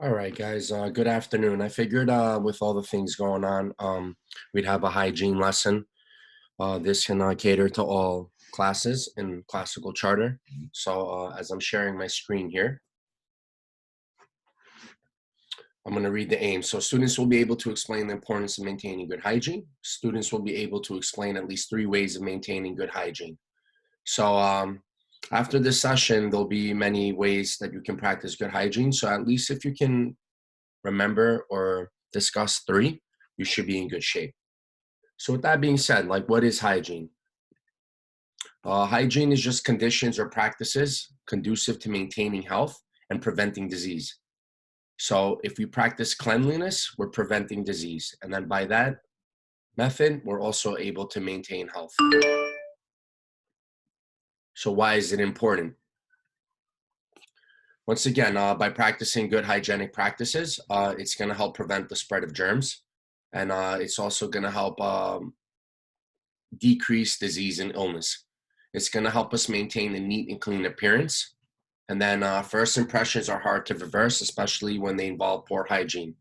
All right, guys. Good afternoon. I figured with all the things going on, we'd have a hygiene lesson. This can cater to all classes in classical charter. So as I'm sharing my screen here, I'm going to read the aim. So students will be able to explain the importance of maintaining good hygiene. Students will be able to explain at least 3 ways of maintaining good hygiene. So after this session, there'll be many ways that you can practice good hygiene. So at least if you can remember or discuss 3, you should be in good shape. So with that being said, like what is hygiene? Hygiene is just conditions or practices conducive to maintaining health and preventing disease. So if we practice cleanliness, we're preventing disease. And then by that method, we're also able to maintain health. So why is it important? Once again, by practicing good hygienic practices, it's going to help prevent the spread of germs. And it's also going to help decrease disease and illness. It's going to help us maintain a neat and clean appearance. And then first impressions are hard to reverse, especially when they involve poor hygiene.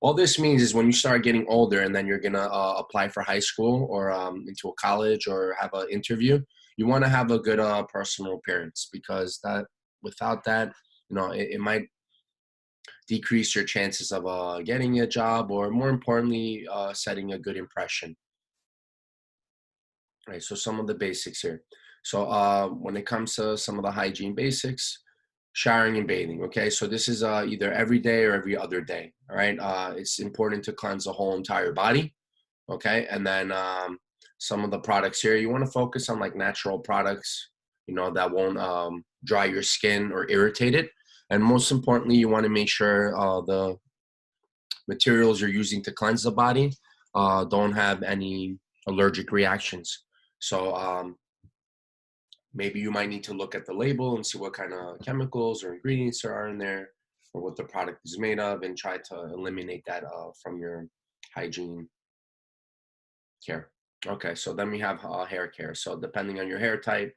All this means is when you start getting older and then you're going to apply for high school or into a college or have an interview, you want to have a good personal appearance because that without that, it might decrease your chances of getting a job or more importantly, setting a good impression. Right, so some of the basics here. So when it comes to some of the hygiene basics, showering and bathing. Okay, so this is either every day or every other day. All right, it's important to cleanse the whole entire body. Okay, and then some of the products here, you want to focus on like natural products, that won't dry your skin or irritate it. And most importantly, you want to make sure the materials you're using to cleanse the body don't have any allergic reactions. So maybe you might need to look at the label and see what kind of chemicals or ingredients there are in there or what the product is made of and try to eliminate that from your hygiene care. Okay, so then we have hair care. So depending on your hair type,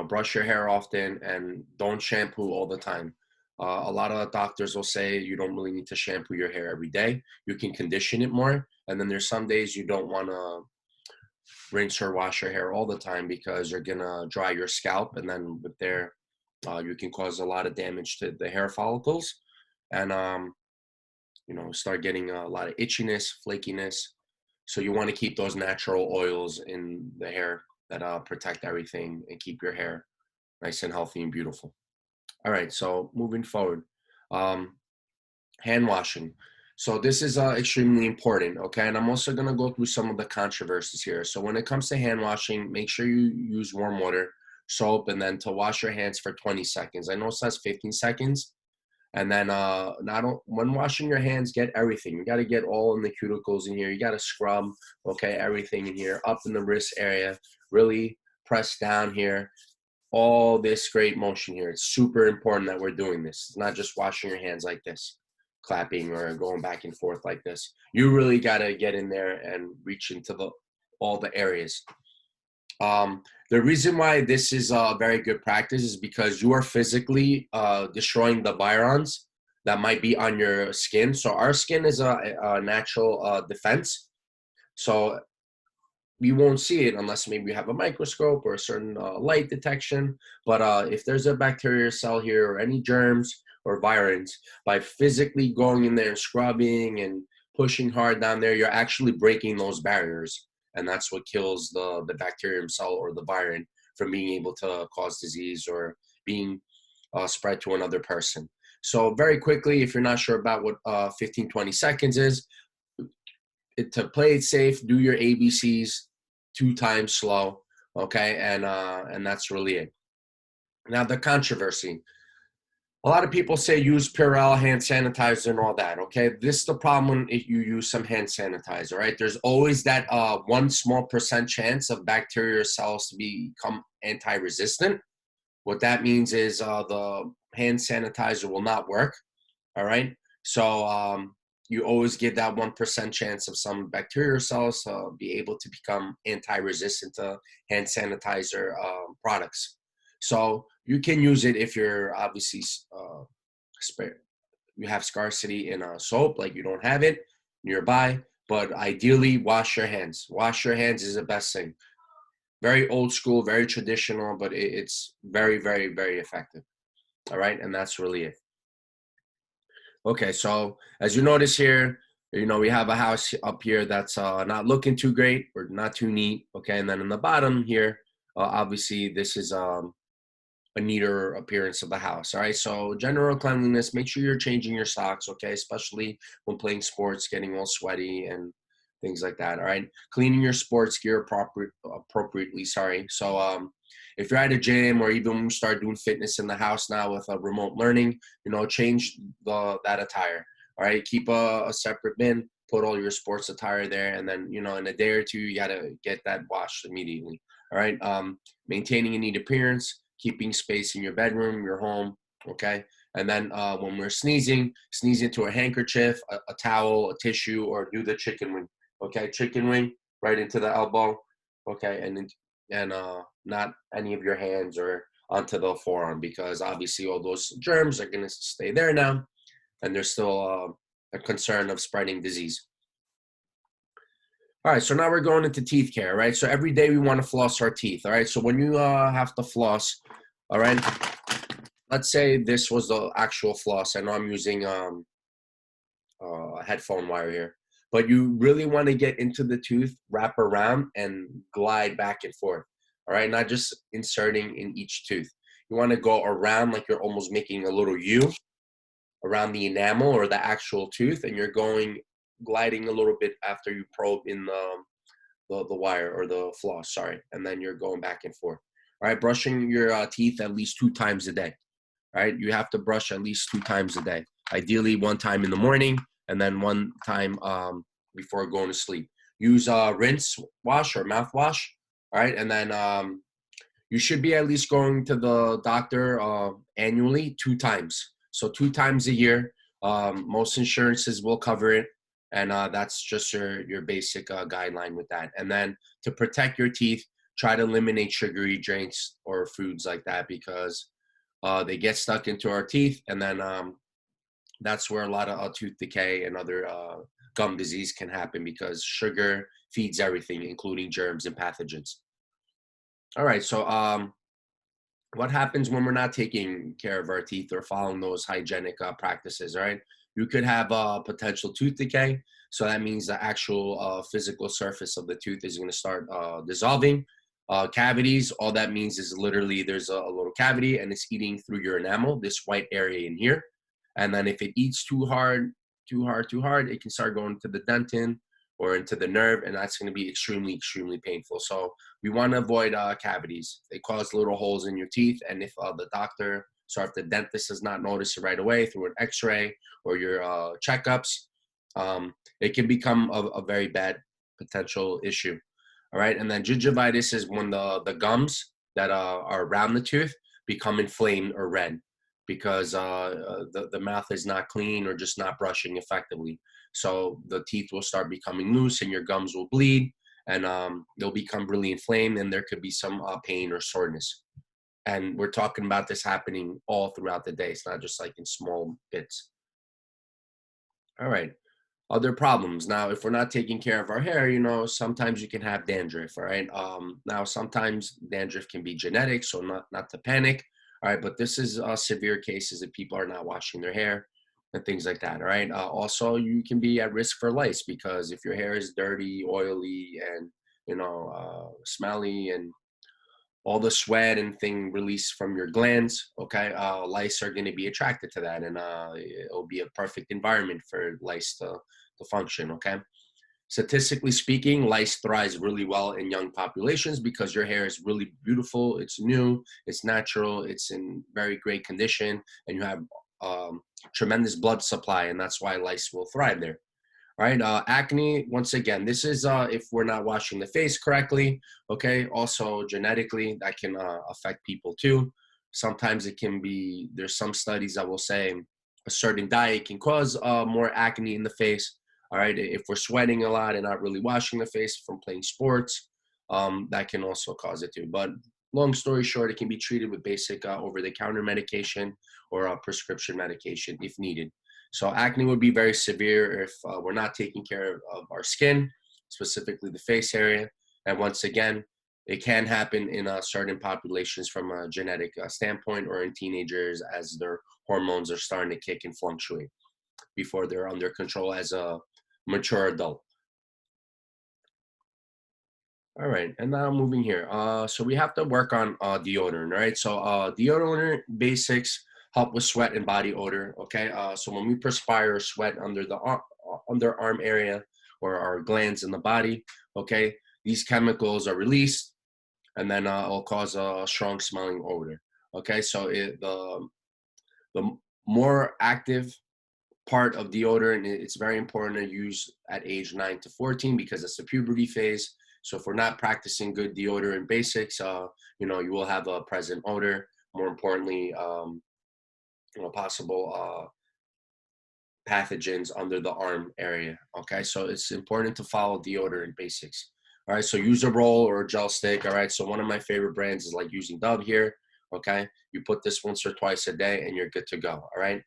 brush your hair often and don't shampoo all the time. A lot of doctors will say you don't really need to shampoo your hair every day. You can condition it more. And then there's some days you don't want to rinse or wash your hair all the time because you're gonna dry your scalp, and then with there, you can cause a lot of damage to the hair follicles, and start getting a lot of itchiness, flakiness. So you want to keep those natural oils in the hair that protect everything and keep your hair nice and healthy and beautiful. All right, so moving forward, um, hand washing. So this is extremely important, okay? And I'm also gonna go through some of the controversies here. So when it comes to hand washing, make sure you use warm water, soap, and then to wash your hands for 20 seconds. I know it says 15 seconds. And then when washing your hands, get everything. You gotta get all in the cuticles in here. You gotta scrub, okay, everything in here, up in the wrist area, really press down here. All this great motion here. It's super important that we're doing this. It's not just washing your hands like this, clapping or going back and forth like this. You really got to get in there and reach into all the areas. The reason why this is a very good practice is because you are physically destroying the virons that might be on your skin. So our skin is a natural defense. So we won't see it unless maybe we have a microscope or a certain light detection. But if there's a bacteria cell here or any germs or virins, by physically going in there and scrubbing and pushing hard down there, you're actually breaking those barriers. And that's what kills the bacterium cell or the virin from being able to cause disease or being spread to another person. So very quickly, if you're not sure about what 15, 20 seconds is, to play it safe, do your ABCs 2 times slow, okay, and that's really it. Now the controversy. A lot of people say use Purell hand sanitizer and all that. Okay, this is the problem if you use some hand sanitizer, right? There's always that 1 small% chance of bacterial cells to become anti-resistant. What that means is the hand sanitizer will not work. All right, so you always give that 1% chance of some bacterial cells to be able to become anti-resistant to hand sanitizer products. So you can use it if you're obviously you have scarcity in soap, like you don't have it nearby, but ideally wash your hands. Wash your hands is the best thing. Very old school, very traditional, but it's very, very, very effective. All right, and that's really it. Okay, so as you notice here, we have a house up here that's not looking too great or not too neat. Okay, and then in the bottom here, obviously this is a neater appearance of the house. All right, so general cleanliness, make sure you're changing your socks, okay, especially when playing sports, getting all sweaty and things like that. All right, cleaning your sports gear appropriately. Sorry. So if you're at a gym, or even when you start doing fitness in the house now with remote learning, change that attire. All right, keep a separate bin, put all your sports attire there, and then in a day or two you gotta get that washed immediately. All right, maintaining a neat appearance, keeping space in your bedroom, your home, okay? And then when we're sneezing, sneeze into a handkerchief, a towel, a tissue, or do the chicken wing, okay? Chicken wing right into the elbow, okay? And not any of your hands or onto the forearm, because obviously all those germs are gonna stay there now, and there's still a concern of spreading disease. All right, so now we're going into teeth care, right? So every day we want to floss our teeth, all right? So when you have to floss, all right, let's say this was the actual floss. I know I'm using a headphone wire here, but you really want to get into the tooth, wrap around, and glide back and forth, all right? Not just inserting in each tooth. You want to go around like you're almost making a little U around the enamel or the actual tooth, and you're gliding a little bit after you probe in the wire or the floss, sorry, and then you're going back and forth. All right, brushing your teeth at least 2 times a day. All right, you have to brush at least 2 times a day. Ideally, one time in the morning and then one time before going to sleep. Use rinse wash or mouthwash. All right, and then you should be at least going to the doctor annually 2 times. So 2 times a year. Most insurances will cover it, and that's just your basic guideline with that. And then to protect your teeth, try to eliminate sugary drinks or foods like that, because they get stuck into our teeth, and then that's where a lot of tooth decay and other gum disease can happen, because sugar feeds everything, including germs and pathogens. All right, so what happens when we're not taking care of our teeth or following those hygienic practices, all right? You could have potential tooth decay. So that means the actual physical surface of the tooth is going to start dissolving. Cavities, all that means is literally there's a little cavity and it's eating through your enamel, this white area in here. And then if it eats too hard, it can start going to the dentin or into the nerve, and that's going to be extremely, extremely painful. So we want to avoid cavities. They cause little holes in your teeth, and if the doctor, so if the dentist does not notice it right away through an x-ray or your checkups, it can become a very bad potential issue. All right, and then gingivitis is when the gums that are around the tooth become inflamed or red, because the mouth is not clean or just not brushing effectively. So the teeth will start becoming loose and your gums will bleed, and they'll become really inflamed, and there could be some pain or soreness. And we're talking about this happening all throughout the day. It's not just like in small bits. All right. Other problems. Now, if we're not taking care of our hair, sometimes you can have dandruff, all right? Now, sometimes dandruff can be genetic, so not to panic, all right? But this is severe cases if people are not washing their hair and things like that, all right? Also, you can be at risk for lice, because if your hair is dirty, oily, and, smelly, and all the sweat and thing released from your glands, okay, lice are going to be attracted to that, and it'll be a perfect environment for lice to function, okay? Statistically speaking, lice thrives really well in young populations because your hair is really beautiful, it's new, it's natural, it's in very great condition, and you have tremendous blood supply, and that's why lice will thrive there. All right, acne, once again, this is if we're not washing the face correctly, okay? Also, genetically, that can affect people too. Sometimes it can be, there's some studies that will say a certain diet can cause more acne in the face, all right? If we're sweating a lot and not really washing the face from playing sports, that can also cause it too. But long story short, it can be treated with basic over-the-counter medication or prescription medication if needed. So acne would be very severe if we're not taking care of our skin, specifically the face area. And once again, it can happen in certain populations from a genetic standpoint, or in teenagers as their hormones are starting to kick and fluctuate before they're under control as a mature adult. All right, and now moving here. So we have to work on deodorant, right? So deodorant basics help with sweat and body odor. Okay, so when we perspire or sweat under the underarm area or our glands in the body, okay, these chemicals are released, and then it'll cause a strong smelling odor. Okay, so the more active part of deodorant, it's very important to use at age 9 to 14 because it's the puberty phase. So if we're not practicing good deodorant basics, you will have a present odor. More importantly, possible pathogens under the arm area. Okay, so it's important to follow deodorant basics. All right, so use a roll or a gel stick. All right, so one of my favorite brands is like using Dove here. Okay, you put this once or twice a day and you're good to go. All right.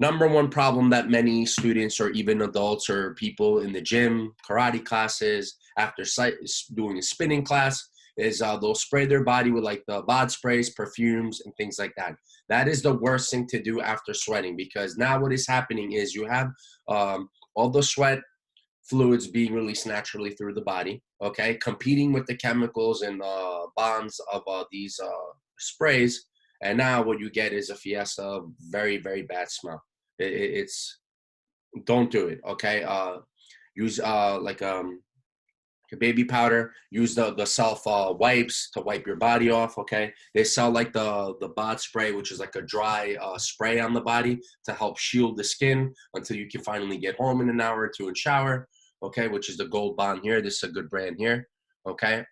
Number one problem that many students or even adults or people in the gym, karate classes, after doing a spinning class, is they'll spray their body with like the bod sprays, perfumes, and things like that. That is the worst thing to do after sweating, because now what is happening is you have all the sweat fluids being released naturally through the body, okay, competing with the chemicals and bonds of these sprays. And now what you get is a fiesta of very, very bad smell. It's don't do it, okay? Use like baby powder. Use the self wipes to wipe your body off. Okay, they sell like the bod spray, which is like a dry spray on the body to help shield the skin until you can finally get home in an hour or two and shower. Okay, which is the Gold Bond here. This is a good brand here. Okay,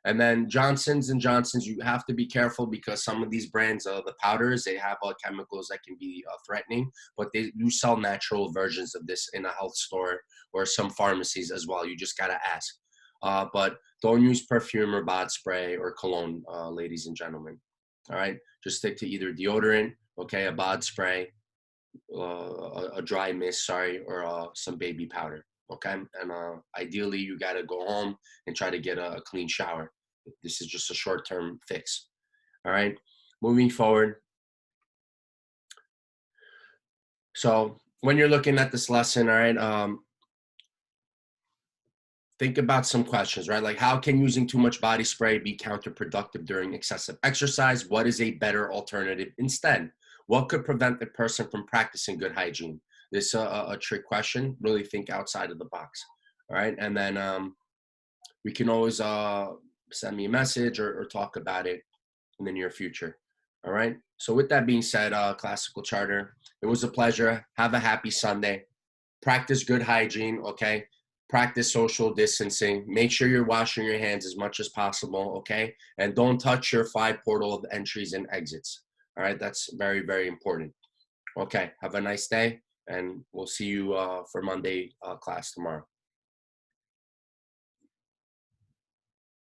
and then Johnson's and Johnson's, you have to be careful because some of these brands, the powders, they have chemicals that can be threatening, but they do sell natural versions of this in a health store or some pharmacies as well. You just got to ask. But don't use perfume or bod spray or cologne, ladies and gentlemen. All right. Just stick to either deodorant, okay, a bod spray, a dry mist, sorry, or some baby powder. Okay. And ideally, you got to go home and try to get a clean shower. This is just a short term fix. All right. Moving forward. So when you're looking at this lesson, all right, think about some questions, right? Like, how can using too much body spray be counterproductive during excessive exercise? What is a better alternative instead? What could prevent the person from practicing good hygiene? This is a trick question. Really think outside of the box. All right. And then we can always send me a message or talk about it in the near future. All right. So with that being said, Classical Charter, it was a pleasure. Have a happy Sunday. Practice good hygiene. Okay. Practice social distancing. Make sure you're washing your hands as much as possible. Okay. And don't touch your 5 portal of entries and exits. All right. That's very, very important. Okay. Have a nice day. And we'll see you for Monday class tomorrow.